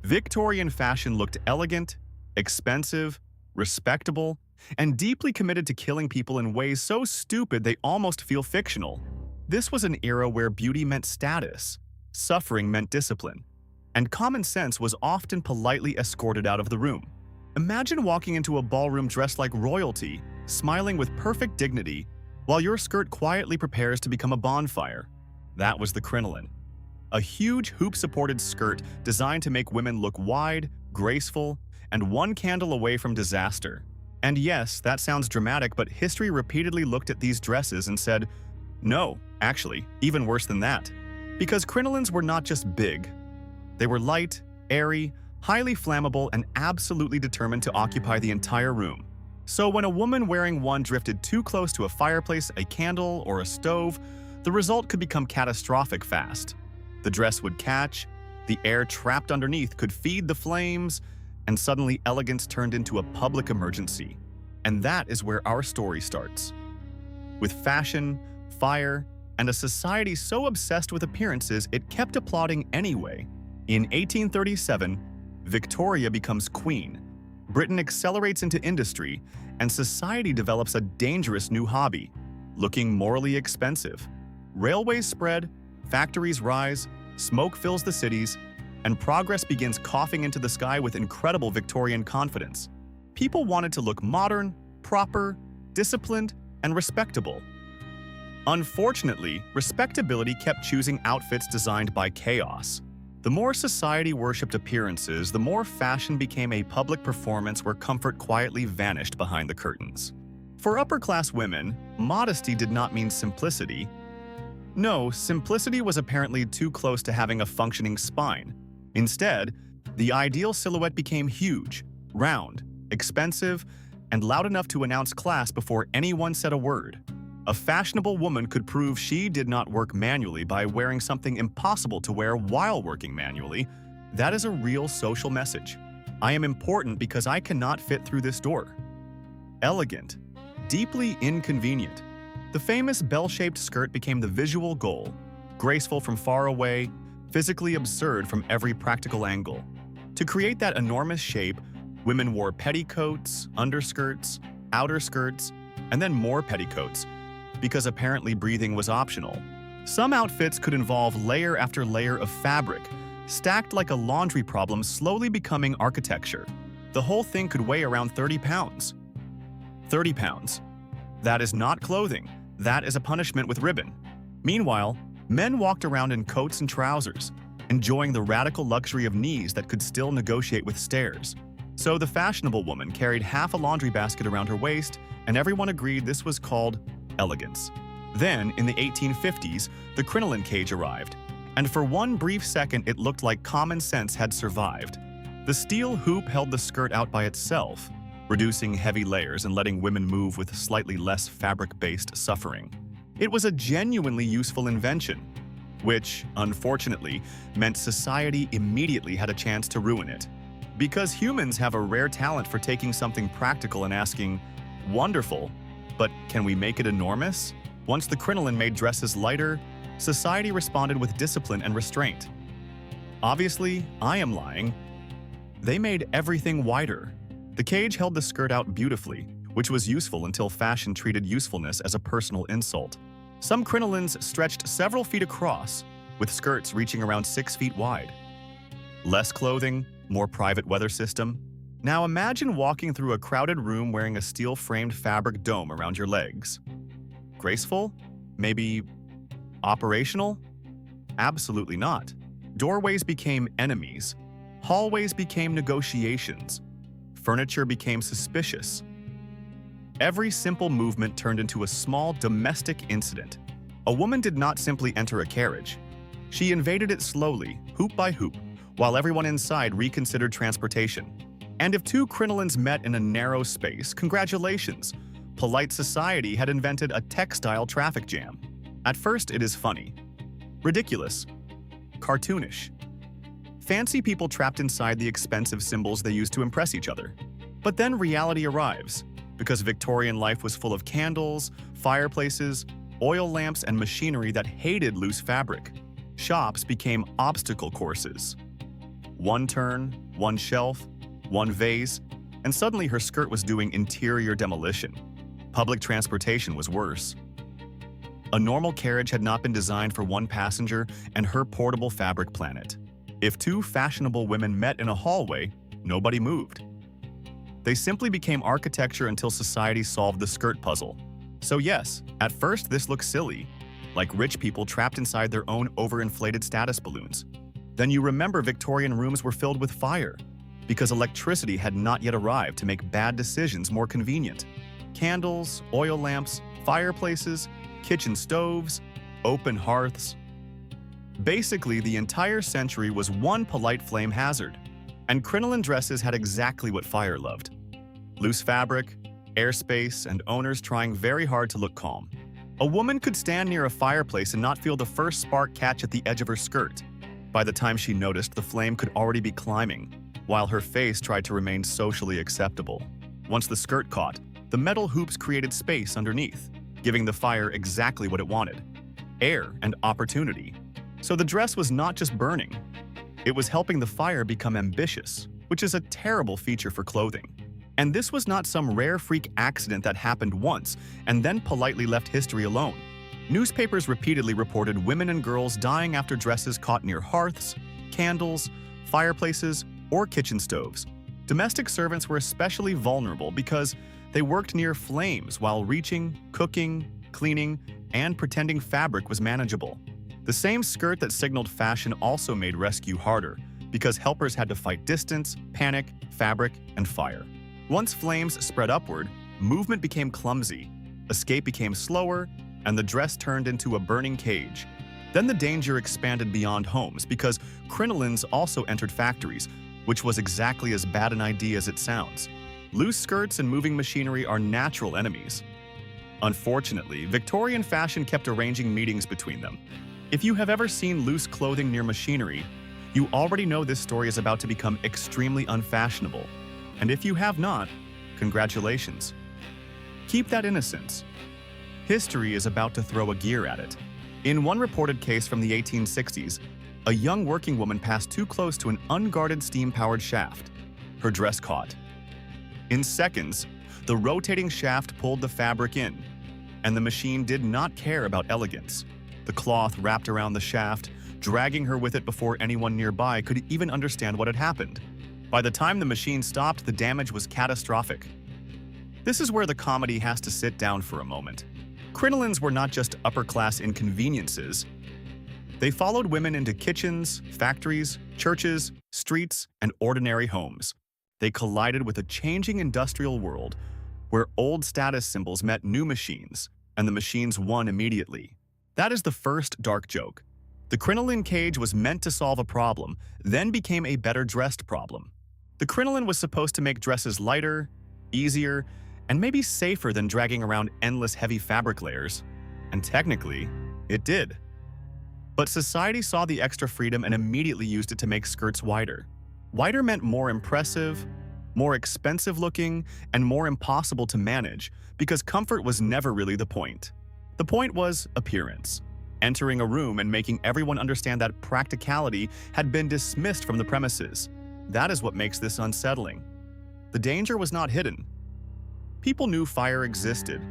Victorian fashion looked elegant, expensive, respectable, and deeply committed to killing people in ways so stupid they almost feel fictional. This was an era where beauty meant status, suffering meant discipline, and common sense was often politely escorted out of the room. Imagine walking into a ballroom dressed like royalty, smiling with perfect dignity, while your skirt quietly prepares to become a bonfire. That was the crinoline. A huge hoop-supported skirt designed to make women look wide, graceful, and one candle away from disaster. And yes, that sounds dramatic, but history repeatedly looked at these dresses and said, no, actually, even worse than that. Because crinolines were not just big. They were light, airy, highly flammable, and absolutely determined to occupy the entire room. So when a woman wearing one drifted too close to a fireplace, a candle, or a stove, the result could become catastrophic fast. The dress would catch, the air trapped underneath could feed the flames, and suddenly elegance turned into a public emergency. And that is where our story starts. With fashion, fire, and a society so obsessed with appearances it kept applauding anyway. In 1837, Victoria becomes queen, Britain accelerates into industry, and society develops a dangerous new hobby, looking morally expensive. Railways spread, factories rise, smoke fills the cities, and progress begins coughing into the sky with incredible Victorian confidence. People wanted to look modern, proper, disciplined, and respectable. Unfortunately, respectability kept choosing outfits designed by chaos. The more society worshipped appearances, the more fashion became a public performance where comfort quietly vanished behind the curtains. For upper-class women, modesty did not mean simplicity. No, simplicity was apparently too close to having a functioning spine. Instead, the ideal silhouette became huge, round, expensive, and loud enough to announce class before anyone said a word. A fashionable woman could prove she did not work manually by wearing something impossible to wear while working manually. That is a real social message. I am important because I cannot fit through this door. Elegant, deeply inconvenient. The famous bell-shaped skirt became the visual goal, graceful from far away, physically absurd from every practical angle. To create that enormous shape, women wore petticoats, underskirts, outer skirts, and then more petticoats, because apparently breathing was optional. Some outfits could involve layer after layer of fabric, stacked like a laundry problem, slowly becoming architecture. The whole thing could weigh around 30 pounds. 30 pounds. That is not clothing. That is a punishment with ribbon. Meanwhile, men walked around in coats and trousers, enjoying the radical luxury of knees that could still negotiate with stairs. So the fashionable woman carried half a laundry basket around her waist, and everyone agreed this was called elegance. Then, in the 1850s, the crinoline cage arrived, and for one brief second it looked like common sense had survived. The steel hoop held the skirt out by itself, reducing heavy layers and letting women move with slightly less fabric-based suffering. It was a genuinely useful invention, which, unfortunately, meant society immediately had a chance to ruin it. Because humans have a rare talent for taking something practical and asking, wonderful, but can we make it enormous? Once the crinoline made dresses lighter, society responded with discipline and restraint. Obviously, I am lying. They made everything wider. The cage held the skirt out beautifully, which was useful until fashion treated usefulness as a personal insult. Some crinolines stretched several feet across, with skirts reaching around 6 feet wide. Less clothing, more private weather system. Now imagine walking through a crowded room wearing a steel-framed fabric dome around your legs. Graceful? Maybe operational? Absolutely not. Doorways became enemies. Hallways became negotiations. Furniture became suspicious. Every simple movement turned into a small domestic incident. A woman did not simply enter a carriage. She invaded it slowly, hoop by hoop, while everyone inside reconsidered transportation. And if two crinolines met in a narrow space, congratulations! Polite society had invented a textile traffic jam. At first, it is funny, ridiculous, cartoonish. Fancy people trapped inside the expensive symbols they used to impress each other. But then reality arrives, because Victorian life was full of candles, fireplaces, oil lamps, and machinery that hated loose fabric. Shops became obstacle courses. One turn, one shelf, one vase, and suddenly her skirt was doing interior demolition. Public transportation was worse. A normal carriage had not been designed for one passenger and her portable fabric planet. If two fashionable women met in a hallway, nobody moved. They simply became architecture until society solved the skirt puzzle. So yes, at first this looks silly, like rich people trapped inside their own overinflated status balloons. Then you remember Victorian rooms were filled with fire, because electricity had not yet arrived to make bad decisions more convenient. Candles, oil lamps, fireplaces, kitchen stoves, open hearths. Basically, the entire century was one polite flame hazard, and crinoline dresses had exactly what fire loved. Loose fabric, airspace, and owners trying very hard to look calm. A woman could stand near a fireplace and not feel the first spark catch at the edge of her skirt. By the time she noticed, the flame could already be climbing, while her face tried to remain socially acceptable. Once the skirt caught, the metal hoops created space underneath, giving the fire exactly what it wanted: air and opportunity. So the dress was not just burning, it was helping the fire become ambitious, which is a terrible feature for clothing. And this was not some rare freak accident that happened once and then politely left history alone. Newspapers repeatedly reported women and girls dying after dresses caught near hearths, candles, fireplaces, or kitchen stoves. Domestic servants were especially vulnerable because they worked near flames while reaching, cooking, cleaning, and pretending fabric was manageable. The same skirt that signaled fashion also made rescue harder because helpers had to fight distance, panic, fabric, and fire. Once flames spread upward, movement became clumsy, escape became slower, and the dress turned into a burning cage. Then the danger expanded beyond homes because crinolines also entered factories, which was exactly as bad an idea as it sounds. Loose skirts and moving machinery are natural enemies. Unfortunately, Victorian fashion kept arranging meetings between them. If you have ever seen loose clothing near machinery, you already know this story is about to become extremely unfashionable. And if you have not, congratulations. Keep that innocence. History is about to throw a gear at it. In one reported case from the 1860s, a young working woman passed too close to an unguarded steam-powered shaft. Her dress caught. In seconds, the rotating shaft pulled the fabric in, and the machine did not care about elegance. The cloth wrapped around the shaft, dragging her with it before anyone nearby could even understand what had happened. By the time the machine stopped, the damage was catastrophic. This is where the comedy has to sit down for a moment. Crinolines were not just upper-class inconveniences. They followed women into kitchens, factories, churches, streets, and ordinary homes. They collided with a changing industrial world where old status symbols met new machines, and the machines won immediately. That is the first dark joke. The crinoline cage was meant to solve a problem, then became a better-dressed problem. The crinoline was supposed to make dresses lighter, easier, and maybe safer than dragging around endless heavy fabric layers. And technically, it did. But society saw the extra freedom and immediately used it to make skirts wider. Wider meant more impressive, more expensive looking, and more impossible to manage because comfort was never really the point. The point was appearance. Entering a room and making everyone understand that practicality had been dismissed from the premises. That is what makes this unsettling. The danger was not hidden. People knew fire existed.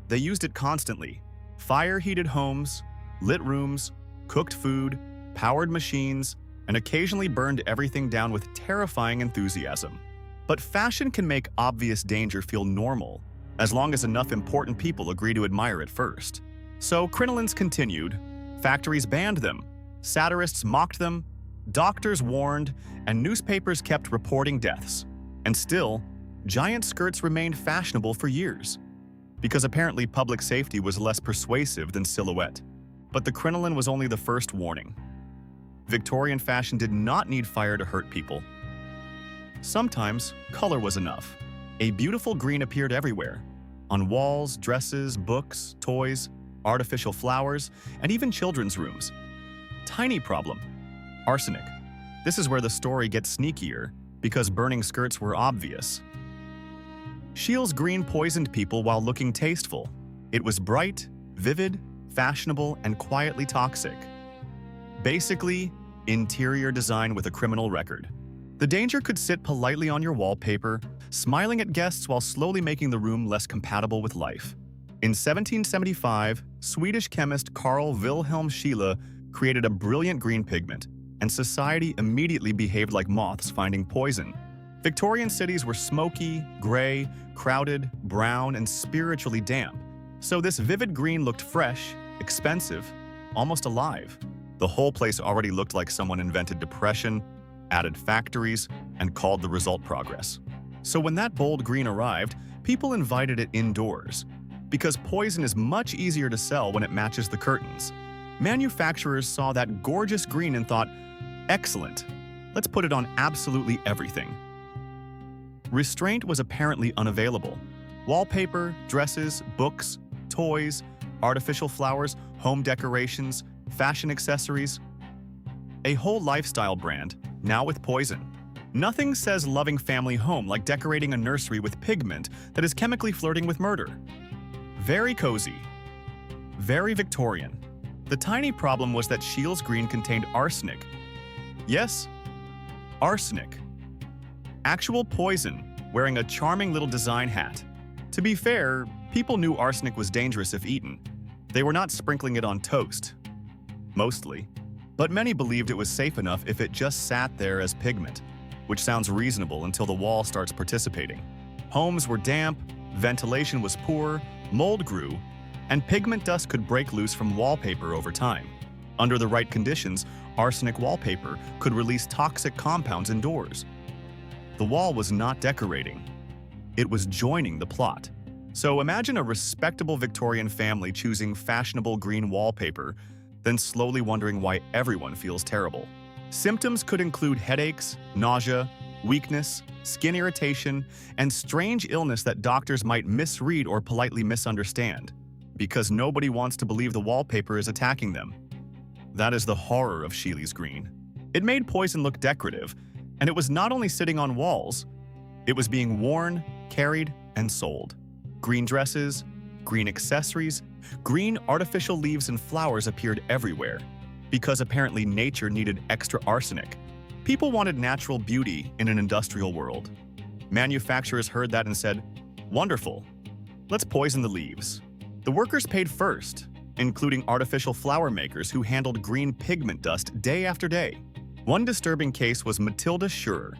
They used it constantly. Fire heated homes, lit rooms, cooked food, powered machines, and occasionally burned everything down with terrifying enthusiasm. But fashion can make obvious danger feel normal, as long as enough important people agree to admire it first. So crinolines continued, factories banned them, satirists mocked them, doctors warned, and newspapers kept reporting deaths. And still, giant skirts remained fashionable for years, because apparently public safety was less persuasive than silhouette. But the crinoline was only the first warning. Victorian fashion did not need fire to hurt people. Sometimes, color was enough. A beautiful green appeared everywhere, on walls, dresses, books, toys, artificial flowers, and even children's rooms. Tiny problem: arsenic. This is where the story gets sneakier, because burning skirts were obvious. Scheele's green poisoned people while looking tasteful. It was bright, vivid, fashionable, and quietly toxic. Basically, interior design with a criminal record. The danger could sit politely on your wallpaper, smiling at guests while slowly making the room less compatible with life. In 1775, Swedish chemist Carl Wilhelm Scheele created a brilliant green pigment, and society immediately behaved like moths finding poison. Victorian cities were smoky, gray, crowded, brown, and spiritually damp, so this vivid green looked fresh, expensive, almost alive. The whole place already looked like someone invented depression, added factories, and called the result progress. So when that bold green arrived, people invited it indoors, because poison is much easier to sell when it matches the curtains. Manufacturers saw that gorgeous green and thought, excellent, let's put it on absolutely everything. Restraint was apparently unavailable. Wallpaper, dresses, books, toys, artificial flowers, home decorations, fashion accessories. A whole lifestyle brand, now with poison. Nothing says loving family home like decorating a nursery with pigment that is chemically flirting with murder. Very cozy. Very Victorian. The tiny problem was that Scheele's green contained arsenic. Yes, arsenic. Actual poison, wearing a charming little design hat. To be fair, people knew arsenic was dangerous if eaten. They were not sprinkling it on toast. Mostly. But many believed it was safe enough if it just sat there as pigment, which sounds reasonable until the wall starts participating. Homes were damp, ventilation was poor, mold grew, and pigment dust could break loose from wallpaper over time. Under the right conditions, arsenic wallpaper could release toxic compounds indoors. The wall was not decorating. It was joining the plot. So imagine a respectable Victorian family choosing fashionable green wallpaper, then slowly wondering why everyone feels terrible. Symptoms could include headaches, nausea, weakness, skin irritation, and strange illness that doctors might misread or politely misunderstand, because nobody wants to believe the wallpaper is attacking them. That is the horror of Scheele's green. It made poison look decorative, and it was not only sitting on walls, it was being worn, carried, and sold. Green dresses, green accessories, green artificial leaves and flowers appeared everywhere, because apparently nature needed extra arsenic. People wanted natural beauty in an industrial world. Manufacturers heard that and said, wonderful, let's poison the leaves. The workers paid first, including artificial flower makers who handled green pigment dust day after day. One disturbing case was Matilda Schurrer,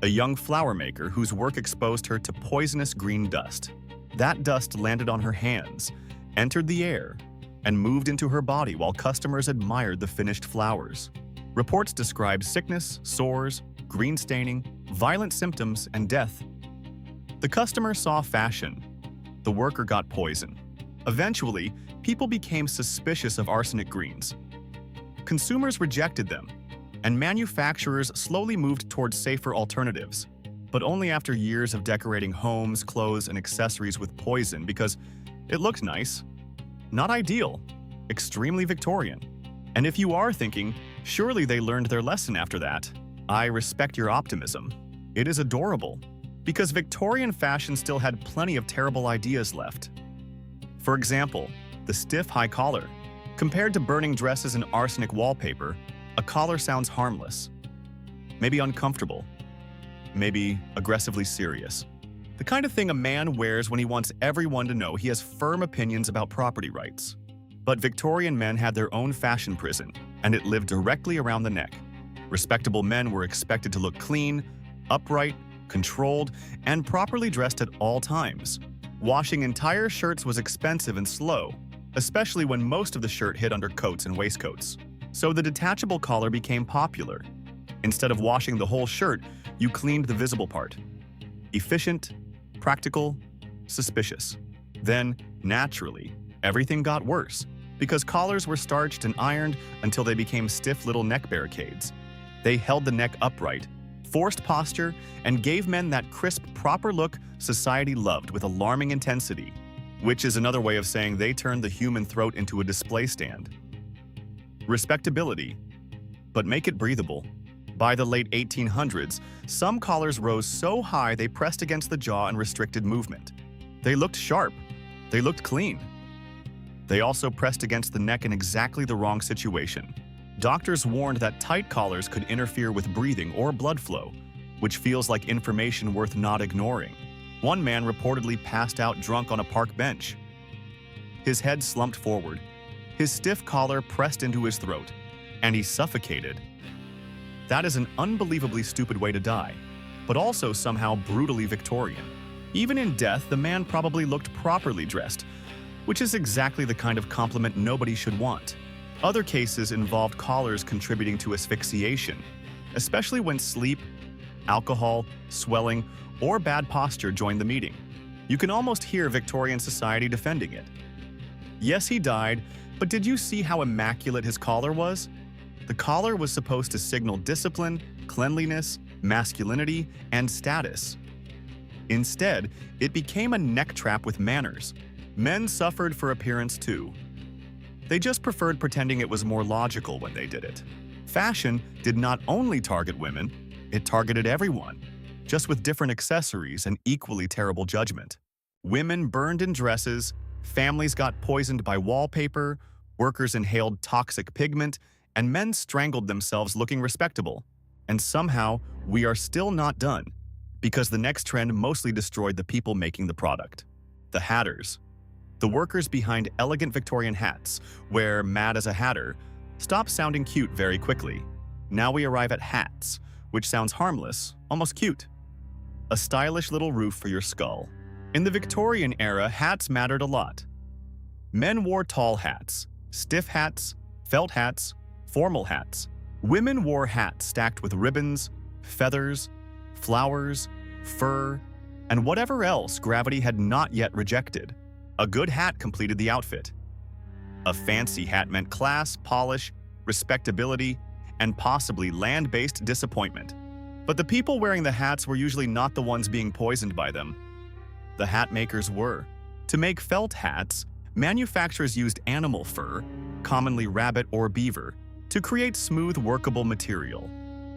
a young flower maker whose work exposed her to poisonous green dust. That dust landed on her hands, entered the air, and moved into her body while customers admired the finished flowers. Reports described sickness, sores, green staining, violent symptoms, and death. The customer saw fashion. The worker got poison. Eventually, people became suspicious of arsenic greens. Consumers rejected them, and manufacturers slowly moved towards safer alternatives, but only after years of decorating homes, clothes, and accessories with poison because it looked nice. Not ideal, extremely Victorian. And if you are thinking, surely they learned their lesson after that, I respect your optimism. It is adorable, because Victorian fashion still had plenty of terrible ideas left. For example, the stiff high collar. Compared to burning dresses and arsenic wallpaper, a collar sounds harmless, maybe uncomfortable, maybe aggressively serious. The kind of thing a man wears when he wants everyone to know he has firm opinions about property rights. But Victorian men had their own fashion prison, and it lived directly around the neck. Respectable men were expected to look clean, upright, controlled, and properly dressed at all times. Washing entire shirts was expensive and slow, especially when most of the shirt hid under coats and waistcoats. So the detachable collar became popular. Instead of washing the whole shirt, you cleaned the visible part. Efficient, practical, suspicious. Then, naturally, everything got worse, because collars were starched and ironed until they became stiff little neck barricades. They held the neck upright, forced posture, and gave men that crisp, proper look society loved with alarming intensity, which is another way of saying they turned the human throat into a display stand. Respectability, but make it breathable. By the late 1800s, some collars rose so high they pressed against the jaw and restricted movement. They looked sharp. They looked clean. They also pressed against the neck in exactly the wrong situation. Doctors warned that tight collars could interfere with breathing or blood flow, which feels like information worth not ignoring. One man reportedly passed out drunk on a park bench. His head slumped forward, his stiff collar pressed into his throat, and he suffocated. That is an unbelievably stupid way to die, but also somehow brutally Victorian. Even in death, the man probably looked properly dressed, which is exactly the kind of compliment nobody should want. Other cases involved collars contributing to asphyxiation, especially when sleep, alcohol, swelling, or bad posture joined the meeting. You can almost hear Victorian society defending it. Yes, he died, but did you see how immaculate his collar was? The collar was supposed to signal discipline, cleanliness, masculinity, and status. Instead, it became a neck trap with manners. Men suffered for appearance too. They just preferred pretending it was more logical when they did it. Fashion did not only target women, it targeted everyone, just with different accessories and equally terrible judgment. Women burned in dresses, families got poisoned by wallpaper, workers inhaled toxic pigment, and men strangled themselves looking respectable. And somehow, we are still not done, because the next trend mostly destroyed the people making the product. The hatters. The workers behind elegant Victorian hats, where mad as a hatter, stopped sounding cute very quickly. Now we arrive at hats, which sounds harmless, almost cute. A stylish little roof for your skull. In the Victorian era, hats mattered a lot. Men wore tall hats, stiff hats, felt hats, formal hats. Women wore hats stacked with ribbons, feathers, flowers, fur, and whatever else gravity had not yet rejected. A good hat completed the outfit. A fancy hat meant class, polish, respectability, and possibly land-based disappointment. But the people wearing the hats were usually not the ones being poisoned by them. The hat makers were. To make felt hats, manufacturers used animal fur, commonly rabbit or beaver, to create smooth, workable material.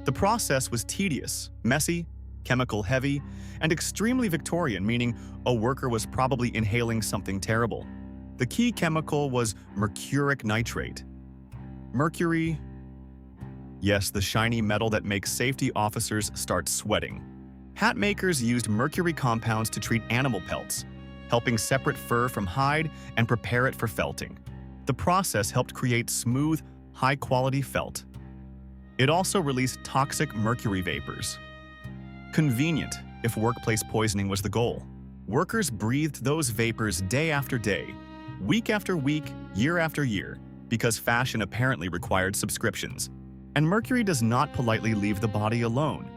The process was tedious, messy, chemical-heavy, and extremely Victorian, meaning a worker was probably inhaling something terrible. The key chemical was mercuric nitrate. Mercury? Yes, the shiny metal that makes safety officers start sweating. Hat makers used mercury compounds to treat animal pelts, helping separate fur from hide and prepare it for felting. The process helped create smooth, high-quality felt. It also released toxic mercury vapors. Convenient if workplace poisoning was the goal. Workers breathed those vapors day after day, week after week, year after year, because fashion apparently required subscriptions. And mercury does not politely leave the body alone.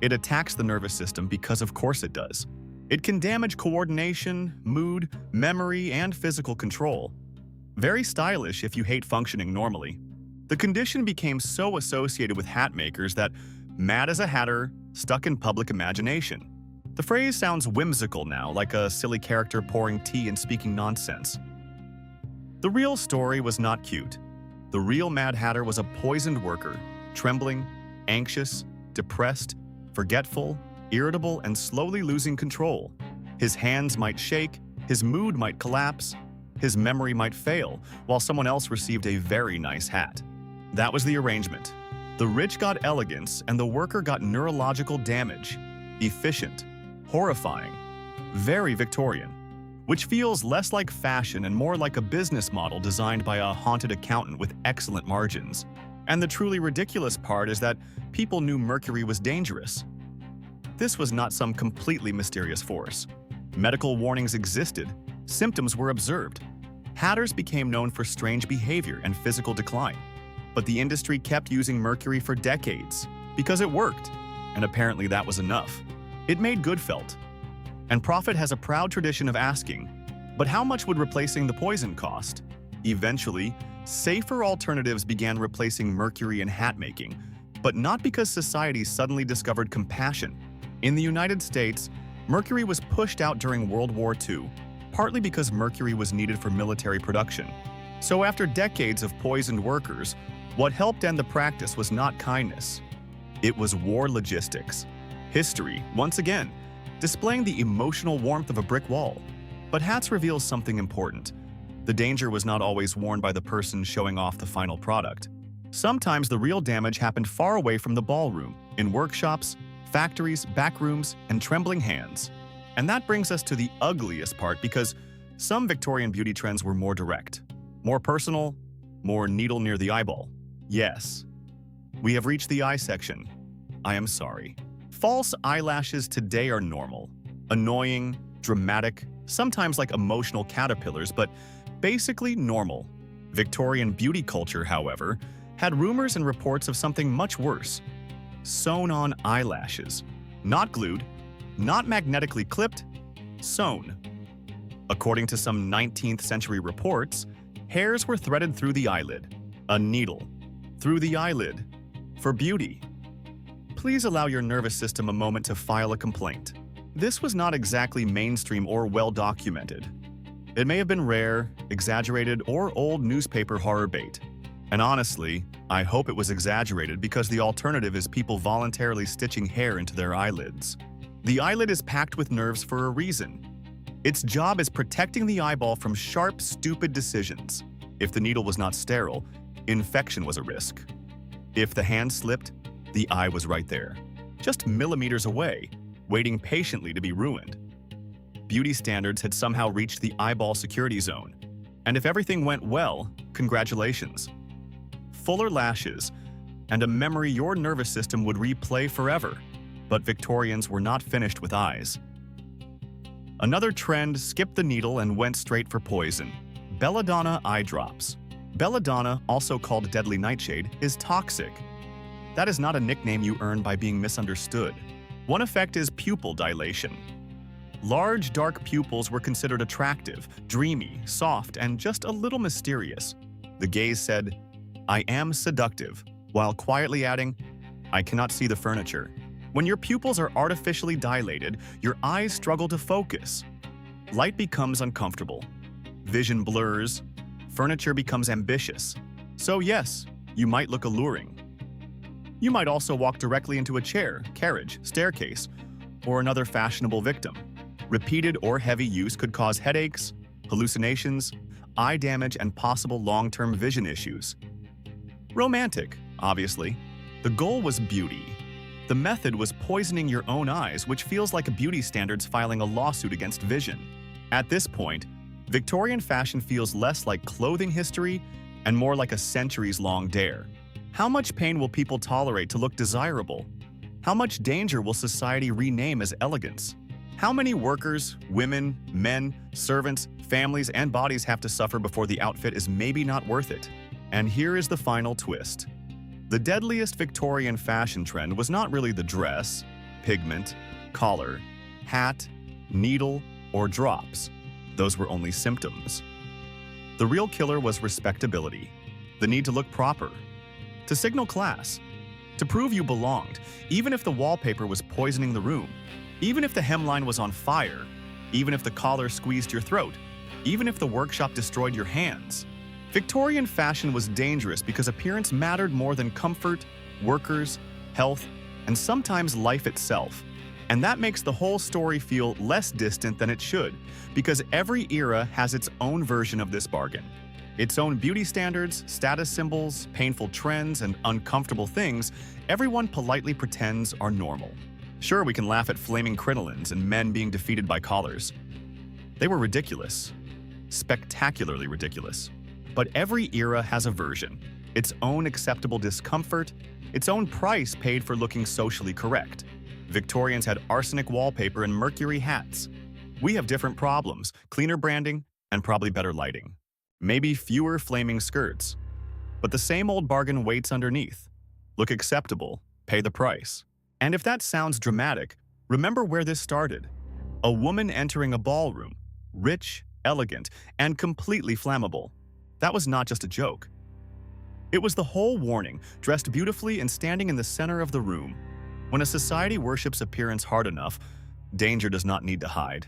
It attacks the nervous system because of course it does. It can damage coordination, mood, memory, and physical control. Very stylish if you hate functioning normally. The condition became so associated with hat makers that mad as a hatter stuck in public imagination. The phrase sounds whimsical now, like a silly character pouring tea and speaking nonsense. The real story was not cute. The real Mad Hatter was a poisoned worker, trembling, anxious, depressed, forgetful, irritable, and slowly losing control. His hands might shake, his mood might collapse, his memory might fail, while someone else received a very nice hat. That was the arrangement. The rich got elegance, and the worker got neurological damage. Efficient, horrifying, very Victorian, which feels less like fashion and more like a business model designed by a haunted accountant with excellent margins. And the truly ridiculous part is that people knew mercury was dangerous. This was not some completely mysterious force. Medical warnings existed, symptoms were observed. Hatters became known for strange behavior and physical decline. But the industry kept using mercury for decades because it worked, and apparently that was enough. It made good felt. And Profit has a proud tradition of asking, but how much would replacing the poison cost? Eventually, safer alternatives began replacing mercury in hat making, but not because society suddenly discovered compassion. In the United States, mercury was pushed out during World War II, partly because mercury was needed for military production. So after decades of poisoned workers, what helped end the practice was not kindness. It was war logistics. History, once again, displaying the emotional warmth of a brick wall. But hats reveal something important. The danger was not always worn by the person showing off the final product. Sometimes the real damage happened far away from the ballroom, in workshops, factories, back rooms, and trembling hands. And that brings us to the ugliest part because some Victorian beauty trends were more direct, more personal, more needle near the eyeball. Yes, we have reached the eye section. I am sorry. False eyelashes today are normal, annoying, dramatic, sometimes like emotional caterpillars, but basically normal. Victorian beauty culture, however, had rumors and reports of something much worse. Sewn-on eyelashes. Not glued, not magnetically clipped, sewn. According to some 19th century reports, hairs were threaded through the eyelid. A needle. Through the eyelid. For beauty. Please allow your nervous system a moment to file a complaint. This was not exactly mainstream or well-documented. It may have been rare, exaggerated, or old newspaper horror bait. And honestly, I hope it was exaggerated because the alternative is people voluntarily stitching hair into their eyelids. The eyelid is packed with nerves for a reason. Its job is protecting the eyeball from sharp, stupid decisions. If the needle was not sterile, infection was a risk. If the hand slipped, the eye was right there, just millimeters away, waiting patiently to be ruined. Beauty standards had somehow reached the eyeball security zone. And if everything went well, congratulations. Fuller lashes, and a memory your nervous system would replay forever. But Victorians were not finished with eyes. Another trend skipped the needle and went straight for poison. Belladonna eye drops. Belladonna, also called deadly nightshade, is toxic. That is not a nickname you earn by being misunderstood. One effect is pupil dilation. Large, dark pupils were considered attractive, dreamy, soft, and just a little mysterious. The gaze said, "I am seductive," while quietly adding, "I cannot see the furniture." When your pupils are artificially dilated, your eyes struggle to focus. Light becomes uncomfortable. Vision blurs. Furniture becomes ambitious. So yes, you might look alluring. You might also walk directly into a chair, carriage, staircase, or another fashionable victim. Repeated or heavy use could cause headaches, hallucinations, eye damage, and possible long-term vision issues. Romantic, obviously. The goal was beauty. The method was poisoning your own eyes, which feels like beauty standards filing a lawsuit against vision. At this point, Victorian fashion feels less like clothing history and more like a centuries-long dare. How much pain will people tolerate to look desirable? How much danger will society rename as elegance? How many workers, women, men, servants, families, and bodies have to suffer before the outfit is maybe not worth it? And here is the final twist. The deadliest Victorian fashion trend was not really the dress, pigment, collar, hat, needle, or drops. Those were only symptoms. The real killer was respectability, the need to look proper, to signal class, to prove you belonged, even if the wallpaper was poisoning the room, even if the hemline was on fire, even if the collar squeezed your throat, even if the workshop destroyed your hands. Victorian fashion was dangerous because appearance mattered more than comfort, workers, health, and sometimes life itself. And that makes the whole story feel less distant than it should, because every era has its own version of this bargain. Its own beauty standards, status symbols, painful trends, and uncomfortable things everyone politely pretends are normal. Sure, we can laugh at flaming crinolines and men being defeated by collars. They were ridiculous. Spectacularly ridiculous. But every era has a version, its own acceptable discomfort, its own price paid for looking socially correct. Victorians had arsenic wallpaper and mercury hats. We have different problems, cleaner branding, and probably better lighting. Maybe fewer flaming skirts. But the same old bargain waits underneath. Look acceptable, pay the price. And if that sounds dramatic, remember where this started. A woman entering a ballroom, rich, elegant, and completely flammable. That was not just a joke. It was the whole warning, dressed beautifully and standing in the center of the room. When a society worships appearance hard enough, danger does not need to hide.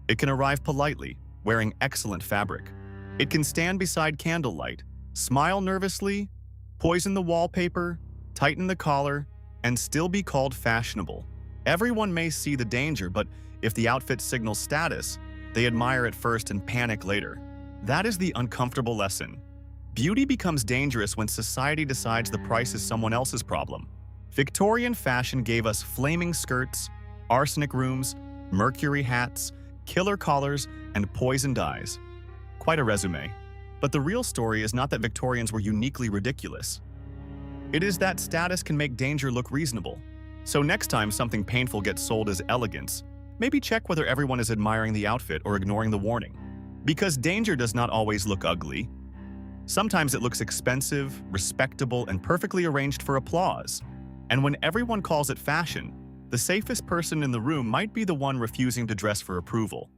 It can arrive politely, wearing excellent fabric. It can stand beside candlelight, smile nervously, poison the wallpaper, tighten the collar, and still be called fashionable. Everyone may see the danger, but if the outfit signals status, they admire it first and panic later. That is the uncomfortable lesson. Beauty becomes dangerous when society decides the price is someone else's problem. Victorian fashion gave us flaming skirts, arsenic rooms, mercury hats, killer collars, and poisoned eyes. Quite a resume. But the real story is not that Victorians were uniquely ridiculous. It is that status can make danger look reasonable. So next time something painful gets sold as elegance, maybe check whether everyone is admiring the outfit or ignoring the warning. Because danger does not always look ugly. Sometimes it looks expensive, respectable, and perfectly arranged for applause. And when everyone calls it fashion, the safest person in the room might be the one refusing to dress for approval.